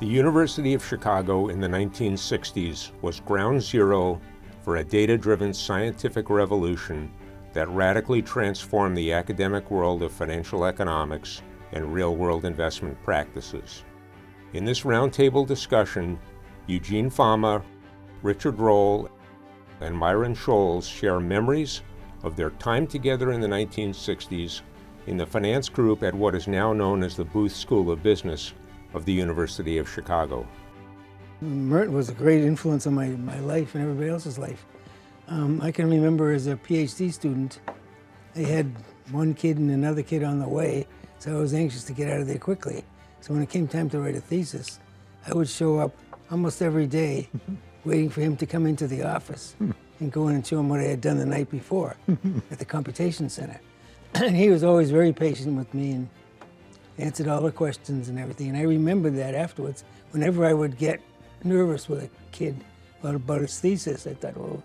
The University of Chicago in the 1960s was ground zero for a data-driven scientific revolution that radically transformed the academic world of financial economics and real-world investment practices. In this roundtable discussion, Eugene Fama, Richard Roll, and Myron Scholes share memories of their time together in the 1960s in the finance group at what is now known as the Booth School of Business of the University of Chicago. Mert was a great influence on my life and everybody else's life. I can remember as a PhD student, I had one kid and another kid on the way, so I was anxious to get out of there quickly. So when it came time to write a thesis, I would show up almost every day waiting for him to come into the office and go in and show him what I had done the night before at the computation center. And he was always very patient with me and answered all the questions and everything. And I remember that afterwards, whenever I would get nervous with a kid about his thesis, I thought, well,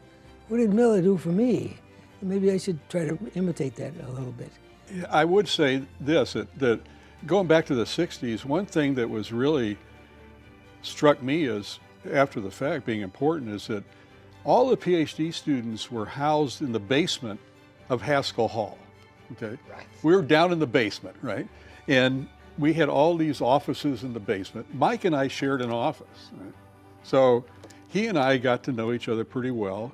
what did Miller do for me? Maybe I should try to imitate that a little bit. Yeah, I would say this, that going back to the 60s, one thing that was really struck me as, after the fact, being important is that all the PhD students were housed in the basement of Haskell Hall, okay? Right. We were down in the basement, right? And we had all these offices in the basement. Mike and I shared an office, right? So he and I got to know each other pretty well.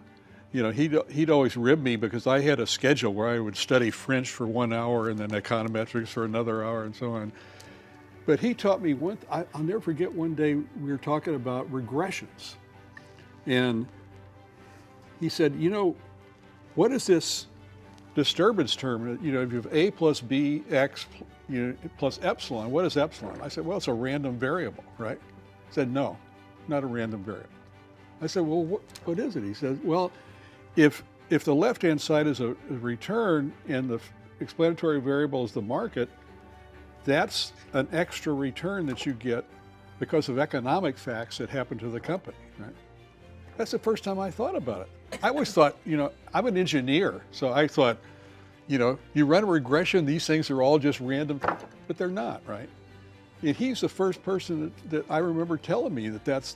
You know, he'd always rib me because I had a schedule where I would study French for 1 hour and then econometrics for another hour and so on. But he taught me I'll never forget one day we were talking about regressions. And he said, you know, what is this disturbance term? You know, if you have A plus B, X, plus epsilon, what is epsilon? I said, well, it's a random variable, right? He said, no, not a random variable. I said, well, what is it? He said, well, if the left-hand side is a return and the explanatory variable is the market, that's an extra return that you get because of economic facts that happen to the company, right? That's the first time I thought about it. I always thought, you know, I'm an engineer, so I thought, you know, you run a regression, these things are all just random, but they're not, right? And he's the first person that I remember telling me that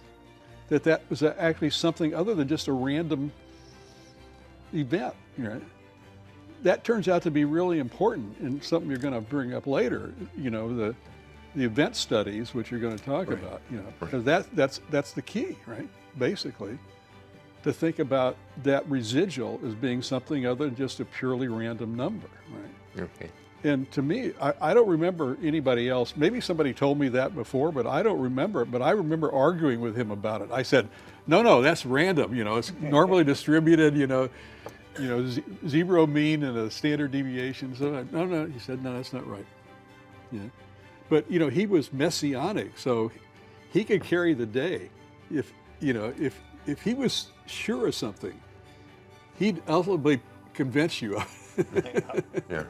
was actually something other than just a random event, right? That turns out to be really important and something you're going to bring up later, you know, the event studies, which you're going to talk about, you know, because that's the key, right? Basically, to think about that residual as being something other than just a purely random number, right? Okay. And to me, I don't remember anybody else. Maybe somebody told me that before, but I don't remember it. But I remember arguing with him about it. I said, no, that's random. You know, it's normally distributed. You know, zero mean and a standard deviation. So no. He said, no, that's not right. Yeah, but you know, he was messianic, so he could carry the day. If he was sure of something, he'd ultimately convince you. Yeah.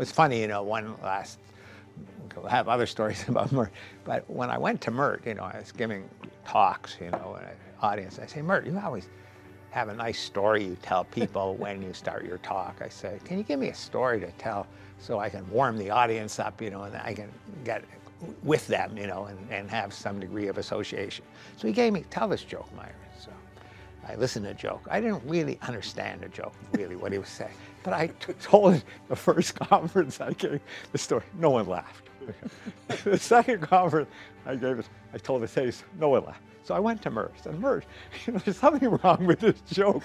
It's funny, you know, we'll have other stories about Mert, but when I went to Mert, you know, I was giving talks, you know, in an audience. I say, Mert, you always have a nice story you tell people when you start your talk. I say, can you give me a story to tell so I can warm the audience up, you know, and I can get with them, you know, and have some degree of association. So he gave me, tell this joke, Myron. So I listened to the joke. I didn't really understand the joke, really, what he was saying. But I told it the first conference I gave the story. No one laughed. The second conference I told the case, no one laughed. So I went to Mert. And Mert, you know, there's something wrong with this joke.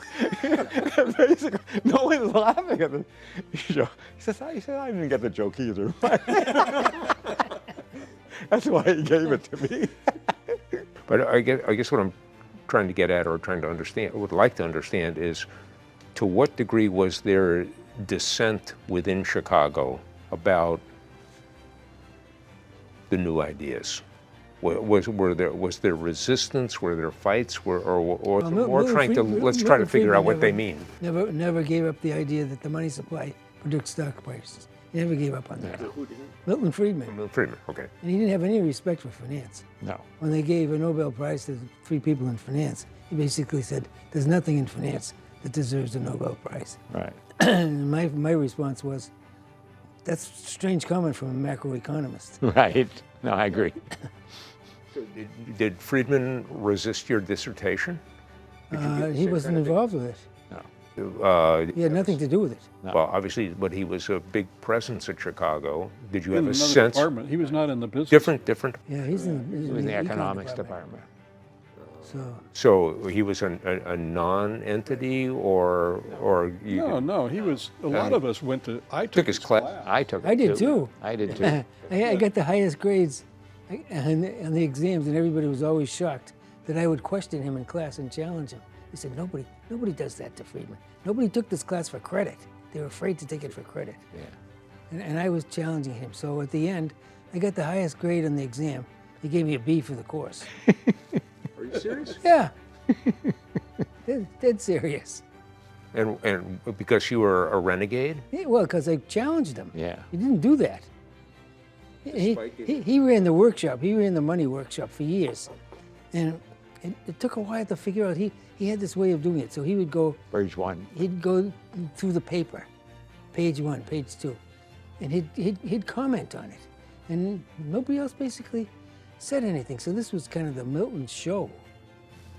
Basically, no one's laughing at the joke. He said, I didn't get the joke either. That's why he gave it to me. But I guess what I'm trying to get at, or trying to understand, would like to understand, is to what degree was there dissent within Chicago about the new ideas? Was there resistance? Were there fights? Let's try to figure out what they mean. Never gave up the idea that the money supply predicts stock prices. He never gave up on that. Milton Friedman. Milton Friedman, okay. And he didn't have any respect for finance. No. When they gave a Nobel Prize to 3 people in finance, he basically said, there's nothing in finance that deserves a Nobel Prize. Right. And my response was, that's a strange comment from a macroeconomist. Right. No, I agree. Did Friedman resist your dissertation? He wasn't involved with it. He had nothing to do with it. Well, obviously, but he was a big presence at Chicago. Did you In have a another sense? department. He was not in the business. Different. Yeah, he's in, He was in the economics department. So So he was a non-entity, or you, No, he was. A lot of us went to. I took his class. I took it I did too. I did too. I got the highest grades on the exams, and everybody was always shocked that I would question him in class and challenge him. He said, nobody does that to Friedman. Nobody took this class for credit. They were afraid to take it for credit. Yeah. And I was challenging him. So at the end, I got the highest grade on the exam. He gave me a B for the course. Are you serious? Yeah. Dead serious. And because you were a renegade? Yeah, well, because I challenged him. Yeah. He didn't do that. He ran the workshop. He ran the money workshop for years. And it took a while to figure out. He had this way of doing it. So he would go, Page 1. he'd go through the paper, page 1, page 2, and he'd comment on it. And nobody else basically said anything. So this was kind of the Milton show.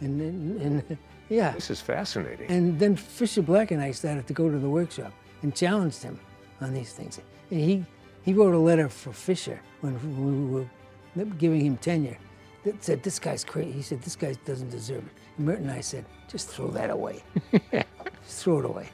And yeah. This is fascinating. And then Fisher Black and I started to go to the workshop and challenged him on these things. And he wrote a letter for Fisher when we were giving him tenure that said, this guy's crazy. He said, this guy doesn't deserve it. And Mert and I said, just throw that away. Just throw it away.